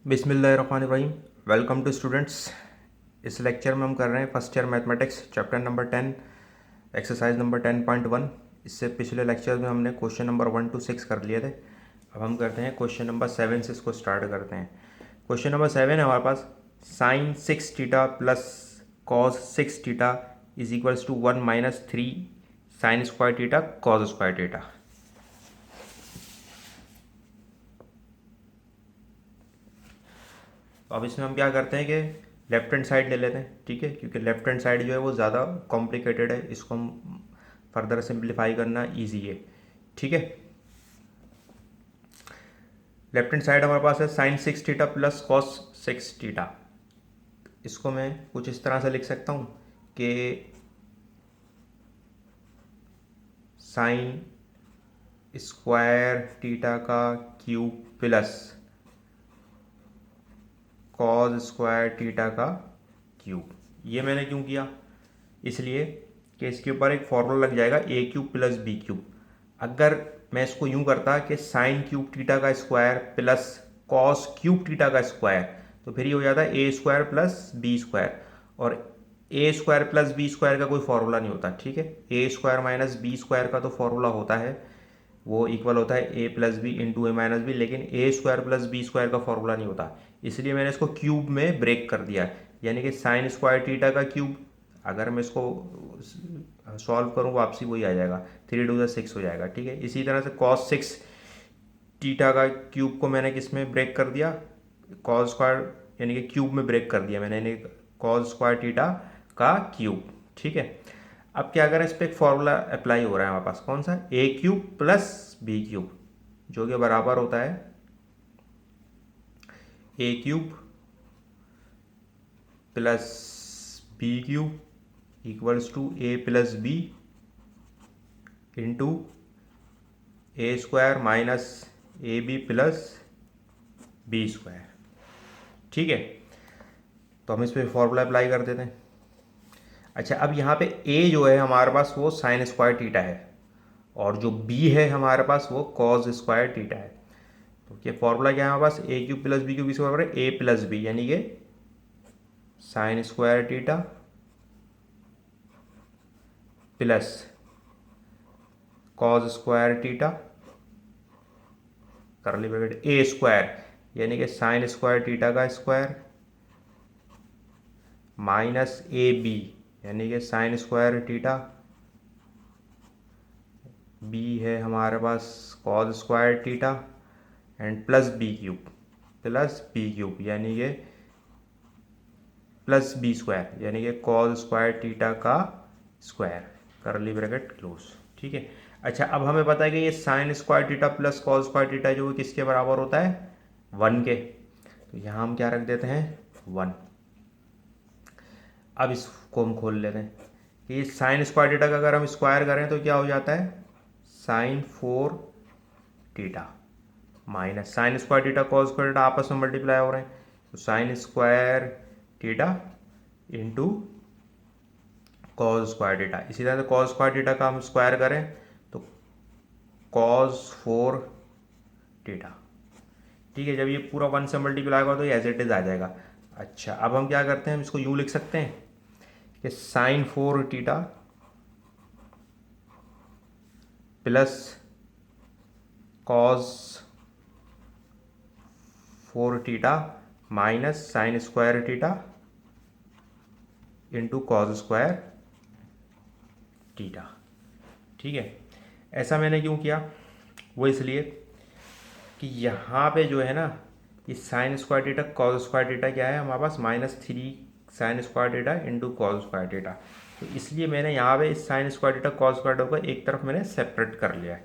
बिस्मिल्लाहिर्रहमानिर्रहीम। Welcome to students. इस lecture में हम कर रहे हैं first year mathematics chapter number 10 exercise number 10.1। इससे पिछले लेक्चर में हमने क्वेश्चन नंबर 1 to 6 कर लिए थे। अब हम करते हैं क्वेश्चन नंबर 7 से इसको स्टार्ट करते हैं। क्वेश्चन नंबर 7 है हमारे पास, sine 6 theta plus cos 6 theta is equals to 1 - 3 sine square theta cos square theta. तो अब इसमें हम क्या करते हैं कि लेफ्ट हैंड साइड ले लेते हैं, ठीक है, क्योंकि लेफ्ट हैंड साइड जो है वो ज़्यादा कॉम्प्लिकेटेड है, इसको हम फर्दर सिंप्लीफाई करना इजी है, ठीक है। लेफ्ट हैंड साइड हमारे पास है sine 6 theta plus cos 6 theta. इसको मैं कुछ इस तरह से लिख सकता हूँ कि साइन स्क्वायर थीटा का cube plus cos square theta का क्यूब। ये मैंने क्यों किया? इसलिए कि इसके ऊपर एक फॉर्मूला लग जाएगा ए क्यूब प्लस बी क्यूब। अगर मैं इसको यूं करता कि साइन क्यूब थीटा का square plus cos cube theta का स्क्वायर, तो फिर ये हो जाता है a square plus b square, और ए स्क्वायर प्लस बी स्क्वायर का कोई फॉर्मूला नहीं होता, ठीक है। A square minus b square का तो फॉर्मूला होता है, वो इक्वल होता है a plus b into A minus B, लेकिन ए स्क्वायर प्लस बी स्क्वायर का फॉर्मूला नहीं होता। इसलिए मैंने इसको क्यूब में ब्रेक कर दिया, यानी कि साइन स्क्वायर थीटा का क्यूब। अगर मैं इसको सॉल्व करूँ वापसी वही आ जाएगा, 3 × 6 हो जाएगा, ठीक है। इसी तरह से कॉस 6 थीटा का क्यूब को मैंने किस में ब्रेक कर दिया, कॉस स्क्वायर यानी कि क्यूब में ब्रेक कर दिया मैंने, यानी कॉस स्क्वायर थीटा का क्यूब, ठीक है। अब क्या करें, इस पर एक फॉर्मूला अप्लाई हो रहा है हमारे पास, कौन सा? A cube plus b cube, जो कि बराबर होता है a cube plus b cube equals to a plus b into a square minus a b plus b square, ठीक है। तो हम इस पर फॉर्मूला अप्लाई कर देते हैं। अच्छा, अब यहाँ पे a जो है हमारे पास वो साइन स्क्वायर थीटा है, और जो b है हमारे पास वो कॉस स्क्वायर थीटा है। तो ये फॉर्मूला क्या है हमारे पास? A cube plus b cube इसके बराबर है ए प्लस बी, यानी कि sine square theta plus cos square theta curly bracket a square, यानी कि साइन स्क्वायर थीटा का स्क्वायर माइनस ए बी, यानी कि साइन स्क्वायर थीटा, बी है हमारे पास cos square theta, and plus b cube यानी कि प्लस बी स्क्वायर, यानी कि कॉस स्क्वायर थीटा का स्क्वायर करली ब्रैकेट क्लोज, ठीक है। अच्छा, अब हमें पता है कि ये sign square theta plus cos square theta जो है किसके बराबर होता है? 1 के। तो यहाँ हम क्या रख देते हैं? 1। अब इसको हम खोल लेते हैं कि ये साइन स्क्वायर थीटा का अगर हम स्क्वायर करें तो क्या हो जाता है? Sine 4 theta minus sine square theta cos square theta आपस में मल्टीप्लाई हो रहे हैं, तो sine square theta into cos square theta. इसी तरह से कॉस स्क्वायर थीटा का हम स्क्वायर करें तो कॉस 4 थीटा, ठीक है। जब ये पूरा 1 से मल्टीप्लाई होगा तो ये एज इट इज आ जाएगा। अच्छा, अब हम क्या करते हैं, हम इसको यूँ लिख सकते हैं कि sine 4 theta plus cos 4 theta minus sine square theta into cos square theta, ठीक है। ऐसा मैंने क्यों किया? वो इसलिए कि यहाँ पे जो है ना, ये sign square theta cos square theta क्या है हमारे पास? -3 sine square theta into cos square theta. तो इसलिए मैंने यहाँ पे इस sine square theta cos square theta को एक तरफ मैंने सेपरेट कर लिया है,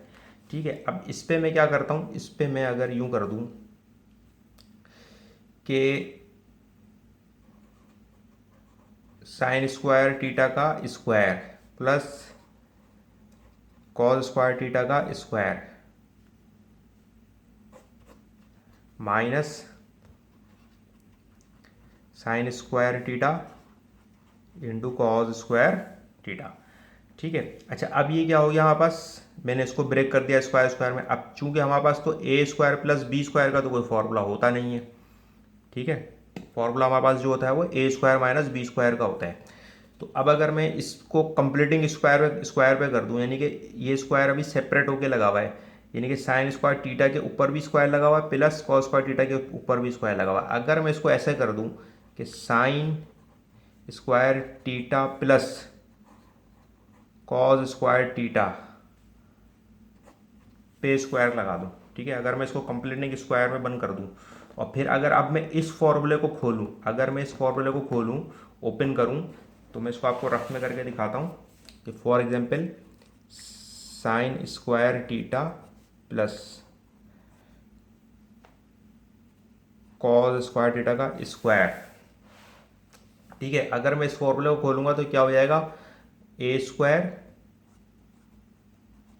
ठीक है। अब इस पर मैं क्या करता हूँ, इस पर मैं अगर यूँ कर दूँ कि साइन स्क्वायर थीटा का square plus cos square theta का square minus sine square theta into cos square theta, ठीक है। अच्छा, अब ये क्या हो गया हमारे पास? मैंने इसको ब्रेक कर दिया स्क्वायर स्क्वायर में। अब चूंकि हमारे पास तो ए स्क्वायर प्लस बी स्क्वायर का तो कोई फॉर्मूला होता नहीं है, ठीक है। फॉर्मूला हमारे पास जो होता है वो ए स्क्वायर माइनस बी स्क्वायर का होता है। तो अब अगर मैं इसको कंप्लीटिंग स्क्वायर पे कर दूं, यानी कि ये स्क्वायर अभी सेपरेट होके लगा हुआ है, यानी कि साइन स्क्वायर टीटा के ऊपर भी स्क्वायर लगा हुआ है प्लस कॉस स्क्वायर टीटा के ऊपर भी स्क्वायर लगा हुआ है। अगर मैं इसको ऐसे कर दूं कि sine square theta plus cos square theta पे स्क्वायर लगा दूं, ठीक है, अगर मैं इसको कंप्लीटिंग स्क्वायर में बंद कर दूं, और फिर अगर अब मैं इस फॉर्मूले को खोलूं, अगर मैं इस फॉर्मूले को खोलूं, ओपन करूं, तो मैं इसको आपको रफ में करके दिखाता हूं कि for example sign square theta plus cos square theta का स्क्वायर, ठीक है। अगर मैं इस फॉर्मूले को खोलूंगा तो क्या हो जाएगा, ए स्क्वायर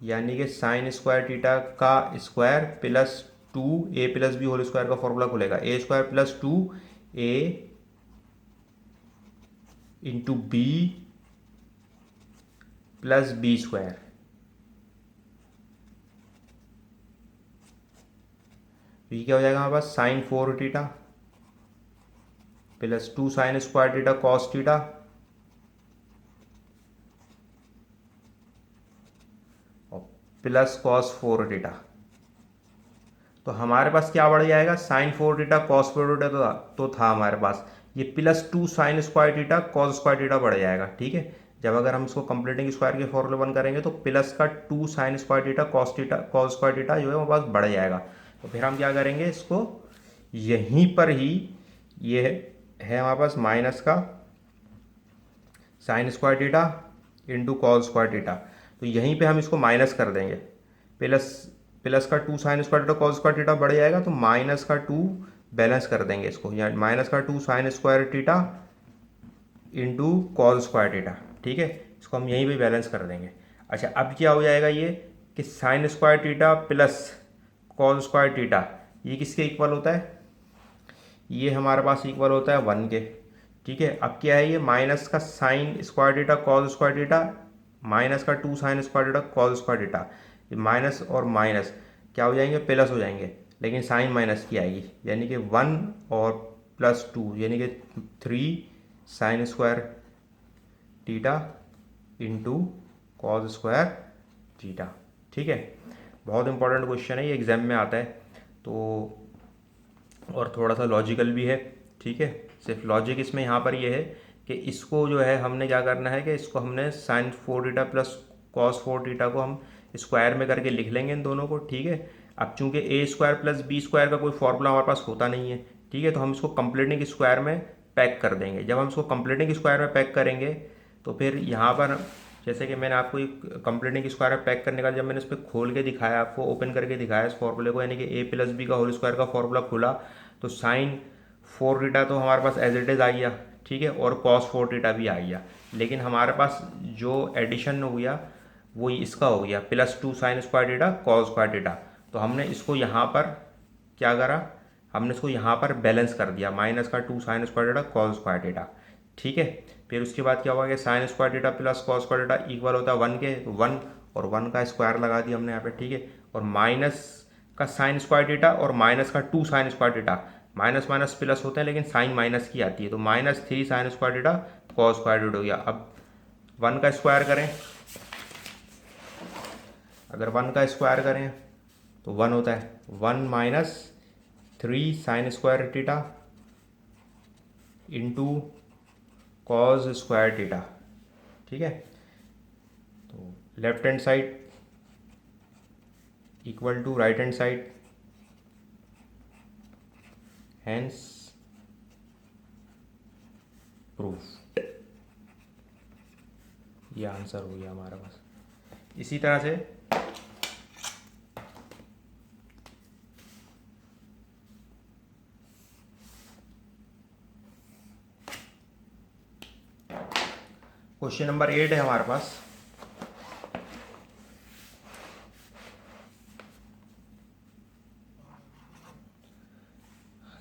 यानी कि साइन स्क्वायर टीटा का square plus two a plus b whole square का फॉर्मूला खुलेगा, a square plus two a into b plus b square, ये क्या हो जाएगा हमारे पास, sine four theta plus two sine square theta cos theta और प्लस कॉस फोर टीटा। तो हमारे पास क्या बढ़ जाएगा, sine four theta cos four theta तो था हमारे पास, ये plus two sine square theta cos square theta बढ़ जाएगा, ठीक है। जब अगर हम इसको कंप्लीटिंग स्क्वायर के फॉर्मूले बन करेंगे तो प्लस का two sine square theta cos square theta जो है हमारे पास बढ़ जाएगा। तो फिर हम क्या करेंगे, इसको यहीं पर ही ये है हमारे पास माइनस का sine square theta into cos square theta, तो यहीं पे हम इसको माइनस कर देंगे, प्लस प्लस का two sine square theta cos square theta बढ़ जाएगा, तो माइनस का टू बैलेंस कर देंगे इसको, या माइनस का two sine square theta into cos square theta, ठीक है, इसको हम यहीं पे बैलेंस कर देंगे। अच्छा, अब क्या हो जाएगा ये कि sine square theta plus cos square theta ये किसके इक्वल होता है, ये हमारे पास इक्वल होता है वन के, ठीक है। अब क्या है, ये माइनस का sine square theta cos square theta minus का two sine square theta cos square theta, ये माइनस और माइनस क्या हो जाएंगे, प्लस हो जाएंगे, लेकिन साइन माइनस की आएगी, यानी कि वन और प्लस टू यानी कि three sine square theta into cos square theta, ठीक है। बहुत इंपॉर्टेंट क्वेश्चन है ये, एग्जाम में आता है, तो और थोड़ा सा लॉजिकल भी है, ठीक है। सिर्फ लॉजिक इसमें यहाँ पर ये है कि इसको जो है हमने क्या करना है कि इसको हमने sign four theta plus cos four theta को हम स्क्वायर में करके लिख लेंगे इन दोनों को, ठीक है। अब चूंकि ए स्क्वायर प्लस बी स्क्वायर का कोई फॉर्मूला हमारे पास होता नहीं है, ठीक है, तो हम इसको कंप्लीटिंग स्क्वायर में पैक कर देंगे। जब हम इसको कंप्लीटिंग स्क्वायर में पैक करेंगे तो फिर यहाँ पर जैसे कि मैंने आपको एक कंप्लीटिंग स्क्वायर में पैक करने का जब मैंने इस पर खोल के दिखाया, आपको ओपन करके दिखाया इस फॉर्मूले को, यानी कि ए प्लस बी का होल स्क्वायर का फॉर्मूला खुला, तो साइन फोर टीटा तो हमारे पास एज इट इज़ आ गया, ठीक है, और कॉस फोर टीटा भी आ गया, लेकिन हमारे पास जो एडिशन हो गया वो इसका हो गया plus two sine square theta cos square theta. तो हमने इसको यहाँ पर क्या करा, हमने इसको यहाँ पर बैलेंस कर दिया, माइनस का two sine square theta cos square theta, ठीक है। फिर उसके बाद क्या हुआ कि sine square theta plus cos square theta equal होता है वन के, तो वन और वन का स्क्वायर लगा दिया हमने यहाँ पे, ठीक है, और माइनस का साइन स्क्वायर टीटा और माइनस का two sine square theta, minus minus plus होते हैं लेकिन साइन माइनस की आती है, तो minus three sine square theta cos square theta हो गया। अब वन का स्क्वायर करें, अगर वन का स्क्वायर करें तो वन होता है one minus three sine square theta into cos square theta, ठीक है। तो left hand side equal to right hand side, hence proof, ये आंसर हो गया हमारा पास। इसी तरह से क्वेश्चन नंबर 8 है हमारे पास,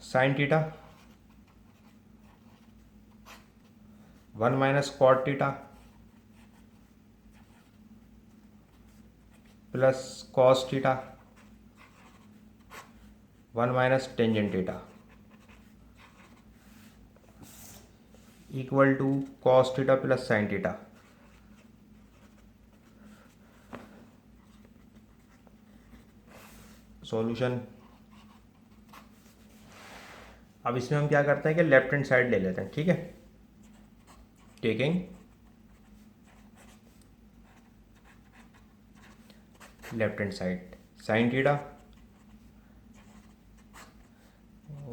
sine theta one minus cot theta plus cos theta one minus tangent theta, equal to cos theta plus sine theta. Solution. अब इसमें हम क्या करते हैं कि लेफ्ट हैंड साइड ले लेते हैं, ठीक है। Taking left hand side, sine theta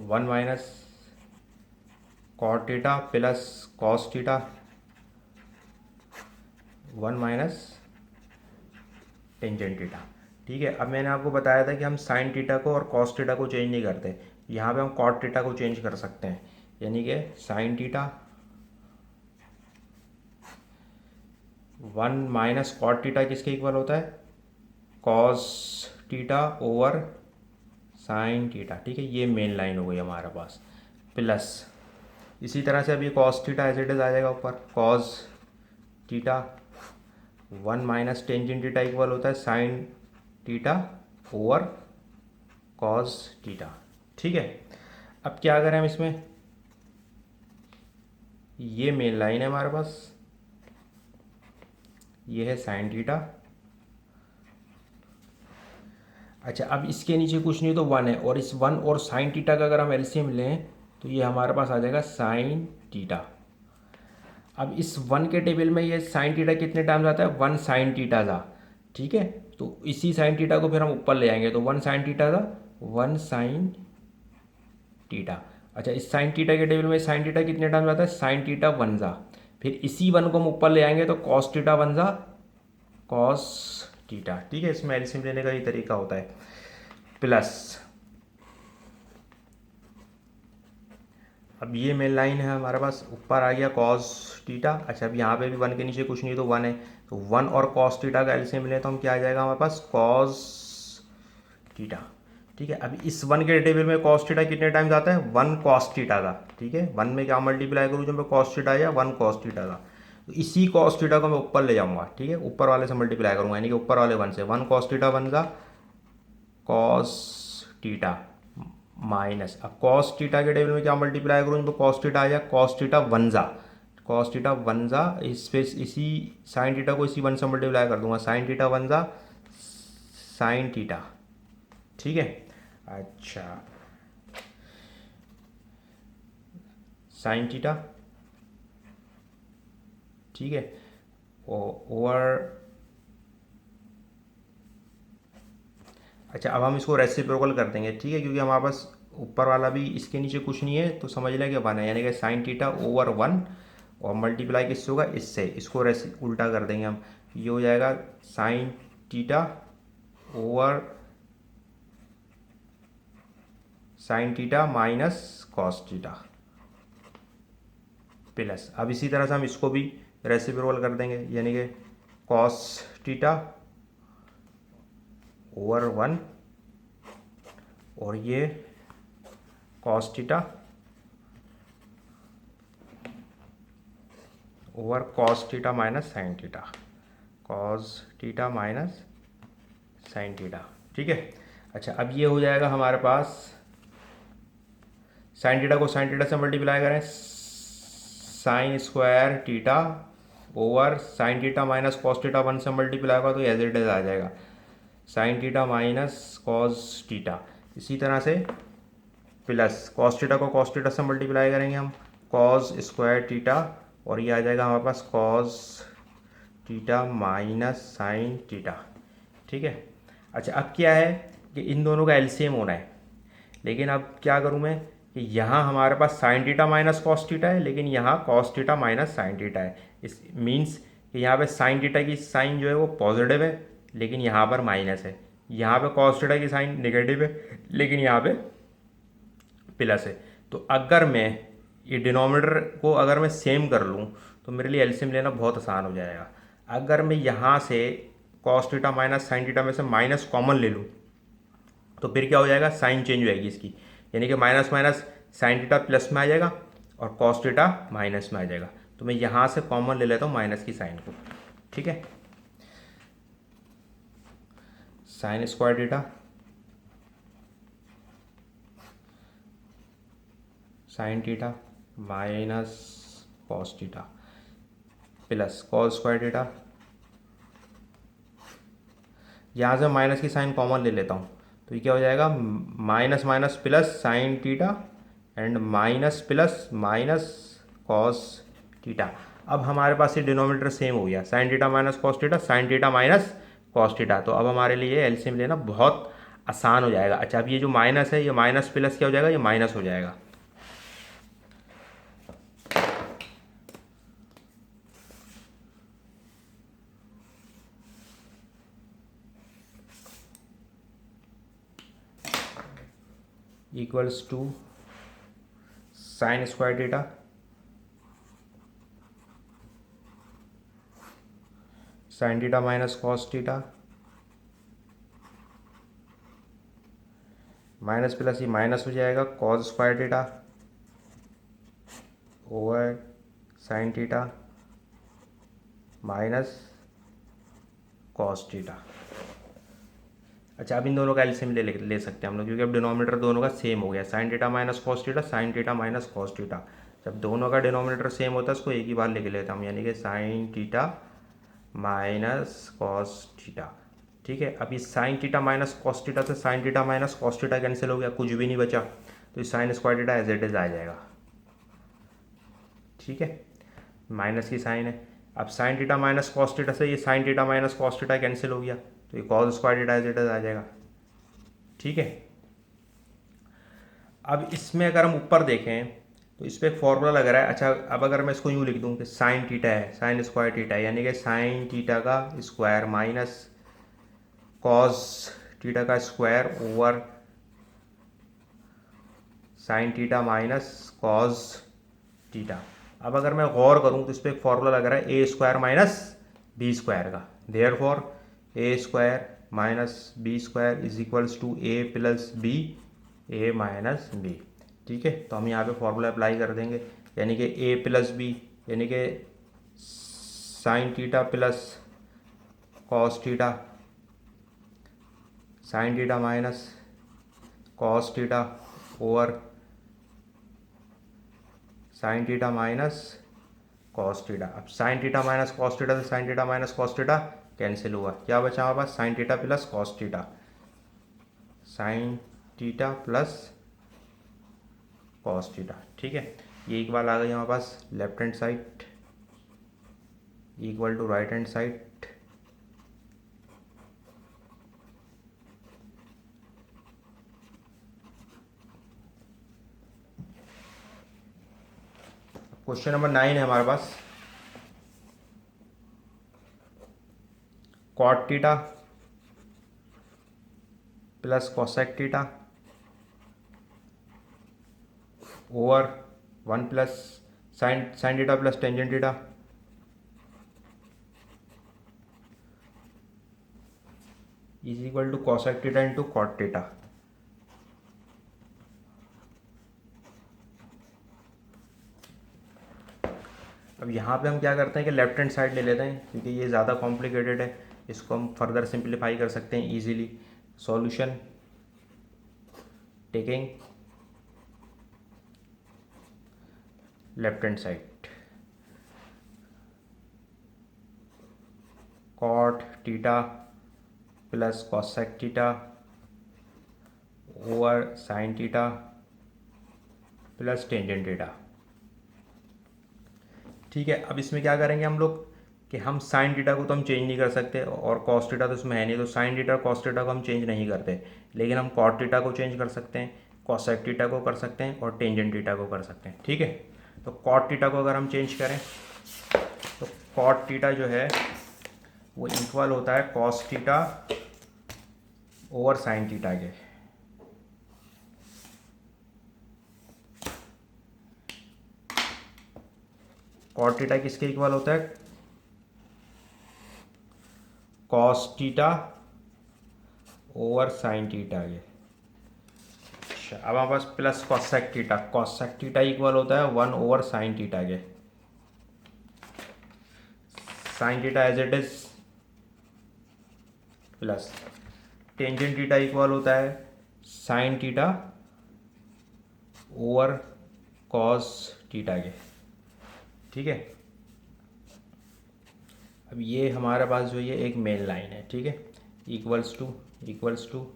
1 minus cot theta plus cos theta 1 minus tangent theta. ठीक है, अब मैंने आपको बताया था कि हम साइन थीटा को और कॉस थीटा को चेंज नहीं करते, यहाँ पे हम कॉट थीटा को चेंज कर सकते हैं, यानी कि sine theta 1 minus cot theta किसके इक्वल होता है, cos theta over sine theta. ठीक है, ये मेन लाइन हो गई हमारे पास, प्लस इसी तरह से अभी cos theta as it is आ जाएगा ऊपर, cos theta 1 minus tangent theta equal होता है sine theta over cos theta. ठीक है, अब क्या करें हम इसमें, ये मेन लाइन है हमारे पास, ये है साइन थीटा। अच्छा, अब इसके नीचे कुछ नहीं तो 1 है, और इस 1 और साइन थीटा का अगर हम एलसीएम लें तो ये हमारे पास आ जाएगा साइन थीटा। अब इस 1 के टेबल में ये साइन थीटा कितने टाइम्स आता है, 1 साइन थीटा था। ठीक है, तो इसी साइन थीटा को फिर हम ऊपर ले आएंगे, तो 1 साइन थीटा था, 1 साइन थीटा। अच्छा, इस साइन थीटा के टेबल में साइन थीटा कितने टाइम्स आता है, साइन थीटा 1 जा, फिर इसी 1 को हम ऊपर ले आएंगे तो कॉस थीटा 1 जा कॉस थीटा। ठीक है, इसमें एलसीएम लेने का ये तरीका होता है, प्लस अब ये मेन लाइन है हमारे पास, ऊपर आ गया कॉस थीटा। अच्छा, अब यहाँ पे भी 1 के नीचे कुछ नहीं तो 1 है, तो 1 और कॉस थीटा का एलसीएम लें तो हम क्या आ जाएगा हमारे पास, कॉस थीटा। ठीक है, अब इस 1 के टेबल में कॉस थीटा कितने टाइम्स आता है, 1 कॉस थीटा का। ठीक है, 1 में क्या मल्टीप्लाई करूँ जब मैं कॉस थीटा या 1 कॉस थीटा का, तो इसी कॉस थीटा को मैं ऊपर ले जाऊँगा। ठीक है, ऊपर वाले से मल्टीप्लाई करूँगा, यानी कि ऊपर वाले 1 से 1 कॉस थीटा 1 का कॉस थीटा माइनस, अब कॉस थीटा के टेबल में क्या मल्टीप्लाई करूँ जब कॉस थीटा आ जाए, कॉस थीटा 1 जा, कॉस थीटा 1 जा, इस पे इसी साइन थीटा को इसी 1 से मल्टीप्लाई कर दूंगा, साइन थीटा 1 जा साइन थीटा। ठीक है, अच्छा साइन थीटा, ठीक है, ओवर, अच्छा अब हम इसको रेसिप्रोकल कर देंगे। ठीक है, क्योंकि हमारे पास ऊपर वाला भी इसके नीचे कुछ नहीं है, तो समझ लें कि 1 है, यानी कि साइन थीटा ओवर 1, और मल्टीप्लाई किससे होगा, इससे, इसको उल्टा कर देंगे हम, ये हो जाएगा sign theta over sine theta minus cos theta, plus अब इसी तरह से हम इसको भी रेसिप्रोकल कर देंगे, यानी कि कॉस थीटा ओवर 1, और ये cos theta over cos theta minus sine theta, cos theta minus sine theta. ठीक है, अच्छा अब ये हो जाएगा हमारे पास, साइन थीटा को साइन थीटा से मल्टीप्लाई करें, sign square theta over sine theta minus cos theta 1 से मल्टीप्लाई होगा तो एज इट इज आ जाएगा sign theta minus cos theta. इसी तरह से प्लस कॉस थीटा को कॉस थीटा से मल्टीप्लाई करेंगे हम, कॉस स्क्वायर थीटा, और ये आ जाएगा हमारे पास cos theta minus sine theta. ठीक है, अच्छा अब क्या है कि इन दोनों का एलसीएम होना है, लेकिन अब क्या करूँ मैं कि यहाँ हमारे पास sine theta minus cos theta है, लेकिन यहाँ cos theta minus sine theta है। इस मीन्स कि यहाँ पे साइन थीटा की साइन जो है वो पॉजिटिव है, लेकिन यहाँ पर माइनस है, यहाँ पे कॉस थीटा की साइन नेगेटिव है, लेकिन यहाँ पे प्लस है। तो अगर मैं ये डिनोमिनेटर को अगर मैं सेम कर लूँ तो मेरे लिए एलसीएम लेना बहुत आसान हो जाएगा। अगर मैं यहाँ से cos theta minus sine theta में से माइनस कॉमन ले लूँ तो फिर क्या हो जाएगा, साइन चेंज हो जाएगी इसकी, यानी कि minus minus sine theta plus में आ जाएगा और कॉस थीटा माइनस में आ जाएगा। तो मैं यहाँ से कॉमन ले लेता हूँ माइनस की साइन को। ठीक है, sign square theta sine theta minus cos theta plus cos square theta, यहाँ से माइनस की साइन कॉमन ले लेता हूँ तो ये क्या हो जाएगा, minus minus plus sine theta and minus plus minus cos theta. अब हमारे पास ये डिनोमिनेटर सेम हो गया, sign theta minus cos theta, sine theta minus cos theta. तो अब हमारे लिए एलसीएम लेना बहुत आसान हो जाएगा। अच्छा, अब ये जो माइनस है, ये माइनस प्लस क्या हो जाएगा, ये माइनस हो जाएगा। Equals to sine square theta sine theta minus cos theta, minus plus ये माइनस हो जाएगा, cos square theta over sine theta minus cos theta. अच्छा, अब इन दोनों का एलसीएम ले सकते हैं हम लोग, क्योंकि अब डिनोमिनेटर दोनों का सेम हो गया, sign theta minus cos theta, sine theta minus cos theta. जब दोनों का डिनोमिनेटर सेम होता है उसको एक ही बार लिख लेता हूँ, यानी कि sine theta minus cos theta. ठीक है, अब इस sine theta minus cos theta से sine theta minus cos theta cancel हो गया, कुछ भी नहीं बचा, तो इस sine square theta as it is आ जाएगा। ठीक है, माइनस की साइन है, अब sine theta minus cos theta से ये sine theta minus cos theta cancel हो गया, तो ये cos square theta as it is आ जाएगा। ठीक है, अब इसमें अगर हम ऊपर देखें तो इस पर एक फॉर्मूला लग रहा है। अच्छा, अब अगर मैं इसको यूँ लिख दूँ कि साइन थीटा है, साइन स्क्वायर थीटा है, यानी कि साइन थीटा का स्क्वायर माइनस कॉस थीटा का square over sine theta minus cos theta. अब अगर मैं गौर करूँ तो इस पर एक फॉर्मूला लग रहा है a square minus b square का, therefore a square minus b square is equals to a plus b, a minus b. ठीक है, तो हम यहाँ पे फॉर्मूला अप्लाई कर देंगे, यानी कि ए प्लस बी, यानी कि sine theta plus cos theta, sine theta minus cos theta over sine theta minus cos theta. अब sine theta minus cos theta से sine theta minus cos theta cancel हुआ, क्या बचा हमारे पास, sine theta plus cos theta, sine theta plus cos theta. ठीक है, ये एक बार आ गई हमारे पास left hand side equal to right hand side. Question number 9 है हमारे पास, cot theta plus cosec theta over 1 plus sine theta plus tangent theta is equal to cosec theta into cot theta. अब यहाँ पे हम क्या करते हैं कि लेफ्ट हैंड साइड ले लेते हैं, क्योंकि ये ज़्यादा कॉम्प्लिकेटेड है, इसको हम फर्दर सिंप्लीफाई कर सकते हैं easily. Solution taking left hand side, cot theta plus cosec theta over sine theta plus tangent theta. ठीक है, अब इसमें क्या करेंगे हम लोग कि हम साइन थीटा को तो हम चेंज नहीं कर सकते और कॉस थीटा तो इसमें है नहीं, तो साइन थीटा कॉस थीटा को हम चेंज नहीं करते, लेकिन हम कॉट थीटा को चेंज कर सकते हैं, कोसेक थीटा को कर सकते हैं और टेंजेंट थीटा को कर सकते हैं। ठीक है, तो कॉट थीटा को अगर हम चेंज करें तो कॉट थीटा जो है वो इक्वल होता है cos theta over sine theta के। कॉट थीटा किसके इक्वल होता है, cos theta over sine theta के। अच्छा, अब हमारे पास plus cosec theta, cosec theta equal होता है 1 ओवर साइन थीटा के, sine theta as it is plus tangent theta equal होता है sine theta over cos theta के। ठीक है। अब ये हमारे पास जो ये एक मेन लाइन है, ठीक है, इक्वल्स टू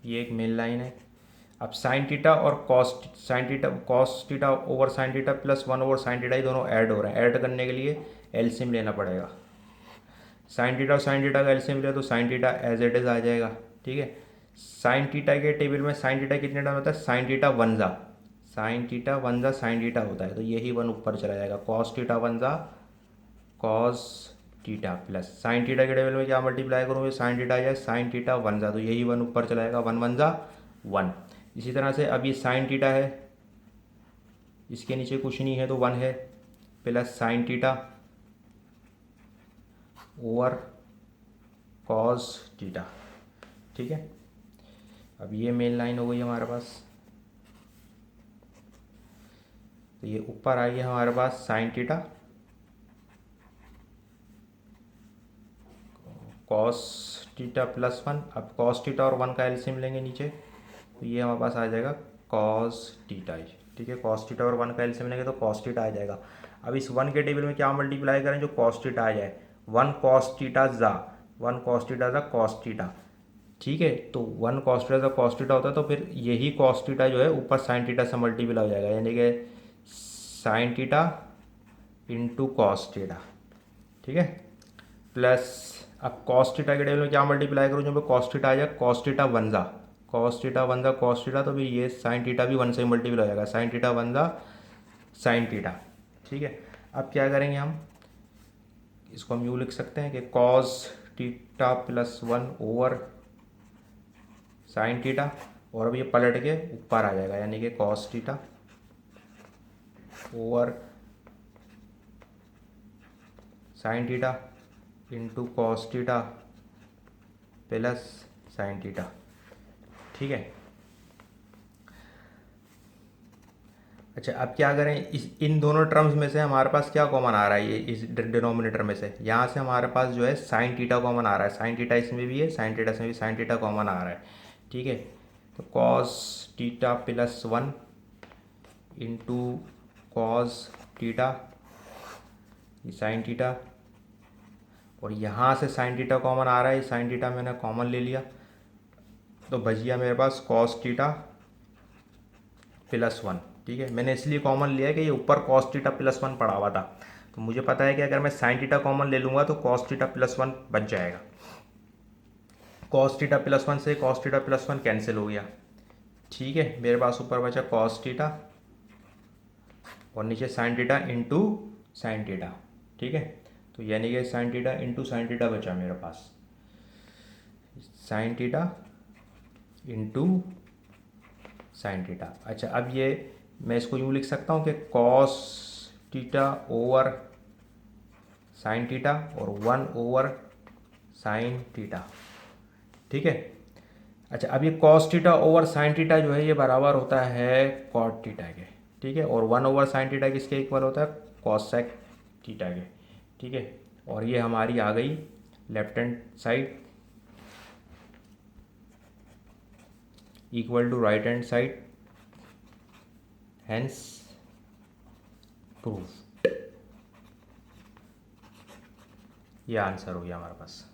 ये एक मेन लाइन है। अब साइन टीटा और cos theta over sine theta plus 1 over sine theta, ये दोनों ऐड हो रहे हैं। ऐड करने के लिए एलसीएम लेना पड़ेगा। साइन टीटा और साइन टीटा का एलसीएम लिया तो sine theta as it is आ जाएगा, ठीक है। साइन टीटा के टेबल में साइन टीटा कितने टाइम होता है, साइन टीटा वन जा साइन टीटा होता है, तो यही वन ऊपर चला जाएगा। कॉस टीटा वन जा cos theta plus sine theta के टेबल में क्या मल्टीप्लाई करूँगे, साइन टीटा या साइन टीटा वन जा, तो यही वन ऊपर चला जाएगा, वन वन जा वन। इसी तरह से अब ये साइन टीटा है, इसके नीचे कुछ नहीं है तो वन है, plus sine theta over cos theta, ठीक है। अब ये मेन लाइन हो गई हमारे पास, तो ये ऊपर आई है हमारे पास sine theta cos theta plus one. अब कॉस टीटा और वन का एलसीएम लेंगे नीचे, तो ये हमारे पास आ जाएगा कॉस टीटा, ठीक है। कॉस टीटा और वन का एलसीएम लेंगे तो कॉस टीटा आ जाएगा। अब इस वन के टेबल में क्या मल्टीप्लाई करें जो कॉस टीटा आ जाए, वन कॉस टीटा जा कॉस टीटा, ठीक है। तो वन कॉस टीटा जा कॉस टीटा होता है, तो फिर यही कॉस टीटा जो है ऊपर साइन टीटा से मल्टीप्लाई हो जाएगा, यानी कि sine theta into cos theta, ठीक है। प्लस अब कॉस टीटा के टेबल में क्या मल्टीप्लाई करूँ, जो कॉस टीटा आ जाए कॉस टीटा वन जा कॉस टीटा, तो फिर ये साइन टीटा भी वन से मल्टीप्लाई हो जाएगा, साइन टीटा वन जा साइन टीटा, ठीक है। अब क्या करेंगे हम, इसको हम यूँ लिख सकते हैं कि cos theta plus one over sign theta, और अब ये पलट के ऊपर आ जाएगा, यानी कि cos theta over sign theta into cos theta plus sine theta, ठीक है। अच्छा, अब क्या करें, इन दोनों टर्म्स में से हमारे पास क्या कॉमन आ रहा है, ये इस डिनोमिनेटर में से यहाँ से हमारे पास जो है साइन टीटा कॉमन आ रहा है, साइन टीटा इसमें भी है, साइन टीटा इसमें भी साइन टीटा कॉमन आ रहा है, ठीक है। तो cos theta plus one into cos theta, ये साइन टीटा, और यहाँ से साइन टीटा कॉमन आ रहा है, साइन टीटा मैंने कॉमन ले लिया, तो बच गया मेरे पास कॉस टीटा प्लस वन, ठीक है। मैंने इसलिए कॉमन लिया है कि ये ऊपर कॉस टीटा प्लस वन पड़ा हुआ था, तो मुझे पता है कि अगर मैं साइन टीटा कॉमन ले लूँगा तो कॉस टीटा प्लस वन बच जाएगा। कॉस टीटा प्लस वन से cos theta plus one cancel हो गया, ठीक है। मेरे पास ऊपर बचा कॉस टीटा और नीचे sine theta into sine theta, ठीक है। तो यानी कि sine theta into sine theta बचा मेरे पास, sine theta into sine theta. अच्छा, अब ये मैं इसको यूँ लिख सकता हूँ कि cos theta over sign theta और वन ओवर साइन टीटा, ठीक है। अच्छा, अब ये cos theta over sine theta जो है ये बराबर होता है कॉट टीटा के, ठीक है। और वन ओवर साइन टीटा किसके इक्वल होता है, कॉसेक टीटा के, ठीक है। और ये हमारी आ गई left hand side equal to right hand side, hence proof. ये आंसर हो गया हमारे पास।